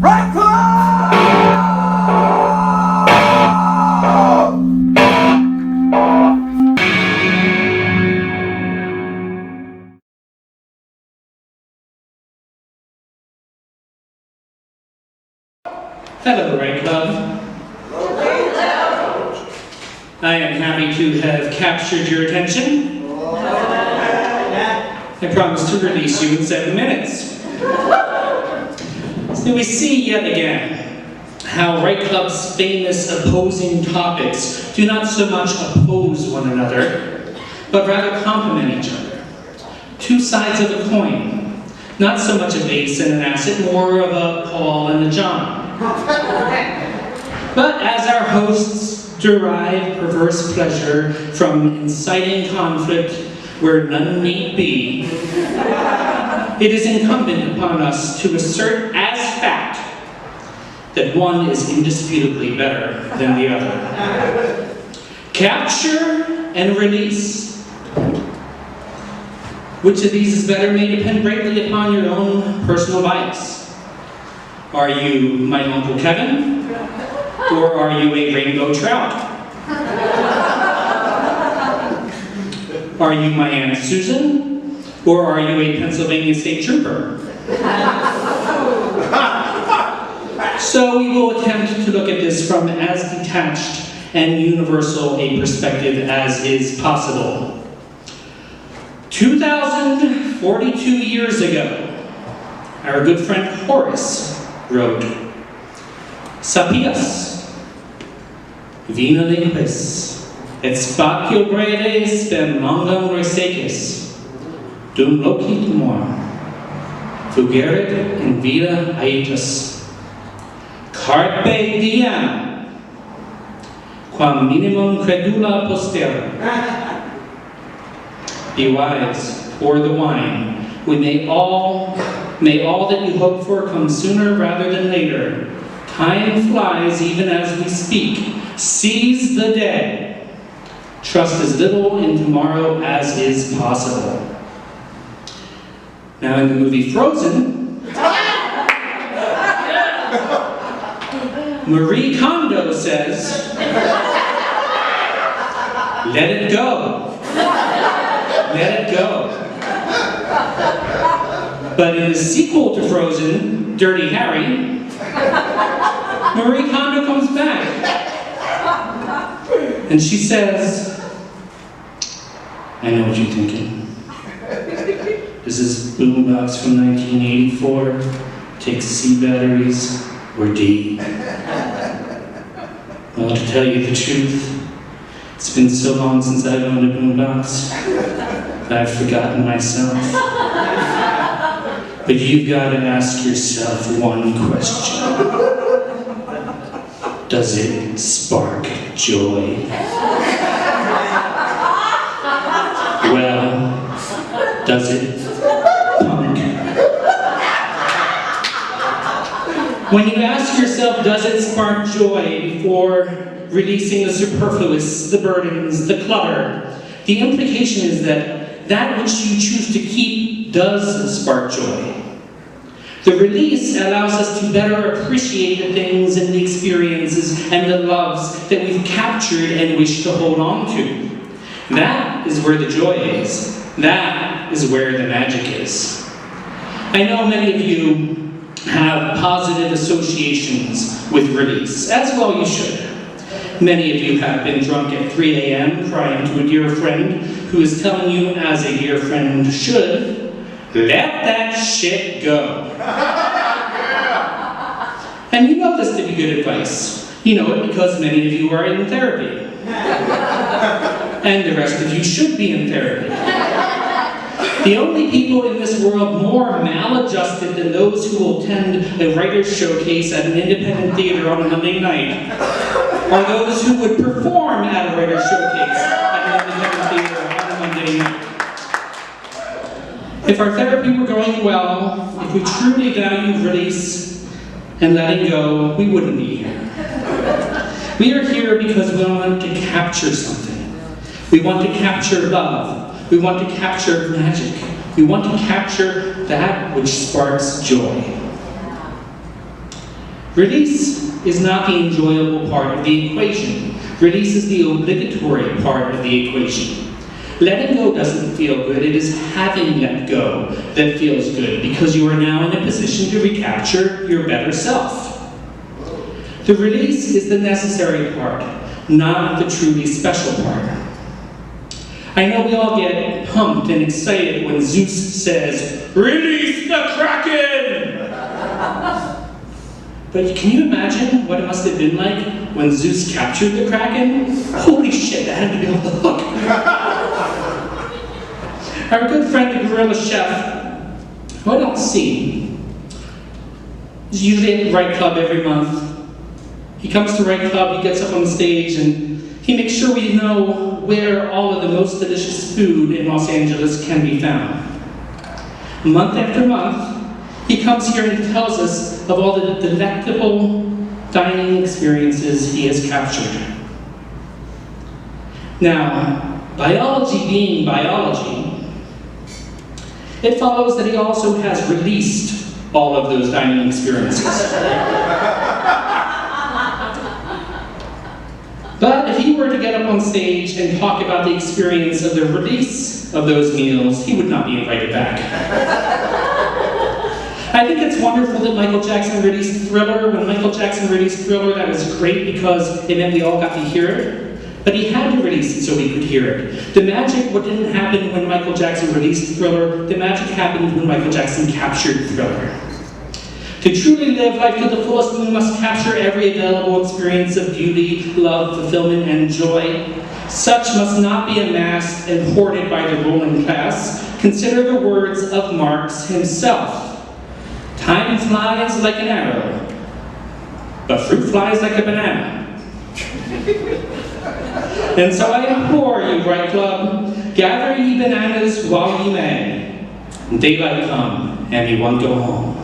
Right Club! Hello, Right Club. I am happy to have captured your attention. I promise to release you in 7 minutes. So we see yet again how Right Club's famous opposing topics do not so much oppose one another, but rather complement each other. Two sides of a coin. Not so much a base and an acid, more of a Paul and a John. But as our hosts derive perverse pleasure from inciting conflict where none need be, it is incumbent upon us to assert as fact that one is indisputably better than the other. Capture and release. Which of these is better may depend greatly upon your own personal bias. Are you my Uncle Kevin? Or are you a rainbow trout? Are you my Aunt Susan? Or are you a Pennsylvania State Trooper? So we will attempt to look at this from as detached and universal a perspective as is possible. 2,042 years ago, our good friend Horace wrote, Sapias, vina linguis, et spacio breve spem longam resecis, dum locit mor, fugeret in vida aetas. Carpe diem, quam minimum credula poster. Be wise, pour the wine. We may all that you hope for come sooner rather than later. Time flies even as we speak. Seize the day. Trust as little in tomorrow as is possible. Now in the movie Frozen, Marie Kondo says, let it go. Let it go. But in the sequel to Frozen, Dirty Harry, Marie Kondo comes back. And she says, I know what you're thinking. This is boombox from 1984. Takes C batteries or D. Well, to tell you the truth, it's been so long since I've owned a boombox that I've forgotten myself. But you've got to ask yourself one question. Does it spark joy? Well, does it, punk? When you ask yourself, does it spark joy before releasing the superfluous, the burdens, the clutter, the implication is that that which you choose to keep does spark joy. The release allows us to better appreciate the things and the experiences and the loves that we've captured and wish to hold on to. That is where the joy is. That is where the magic is. I know many of you have positive associations with release, as well you should. Many of you have been drunk at 3 a.m. crying to a dear friend who is telling you, as a dear friend should, let that shit go. And you know this to be good advice. You know it because many of you are in therapy. And the rest of you should be in therapy. The only people in this world more maladjusted than those who will attend a writer's showcase at an independent theater on a Monday night are those who would perform at a writer's showcase at an independent theater on a Monday night. If our therapy were going well, if we truly valued release and letting go, we wouldn't be here. We are here because we want to capture something. We want to capture love. We want to capture magic. We want to capture that which sparks joy. Release is not the enjoyable part of the equation. Release is the obligatory part of the equation. Letting go doesn't feel good, it is having let go that feels good, because you are now in a position to recapture your better self. The release is the necessary part, not the truly special part. I know we all get pumped and excited when Zeus says, "Release the Kraken!" But can you imagine what it must have been like when Zeus captured the Kraken? Holy shit, that had to be a hook. Our good friend, the gorilla chef, who I don't see, is usually at the Right Club every month. He comes to Right Club, he gets up on stage, and he makes sure we know where all of the most delicious food in Los Angeles can be found. Month after month, he comes here and he tells us of all the delectable dining experiences he has captured. Now, biology being biology, it follows that he also has released all of those dining experiences. But if he were to get up on stage and talk about the experience of the release of those meals, he would not be invited back. I think it's wonderful that Michael Jackson released Thriller. When Michael Jackson released Thriller, that was great because it meant we all got to hear it. But he had to release it so we could hear it. The magic, what didn't happen when Michael Jackson released Thriller, the magic happened when Michael Jackson captured Thriller. To truly live life to the fullest, we must capture every available experience of beauty, love, fulfillment, and joy. Such must not be amassed and hoarded by the ruling class. Consider the words of Marx himself. Time flies like an arrow, but fruit flies like a banana. And so I implore you, Right Club, gather ye bananas while ye may. Daylight come, and ye won't go home.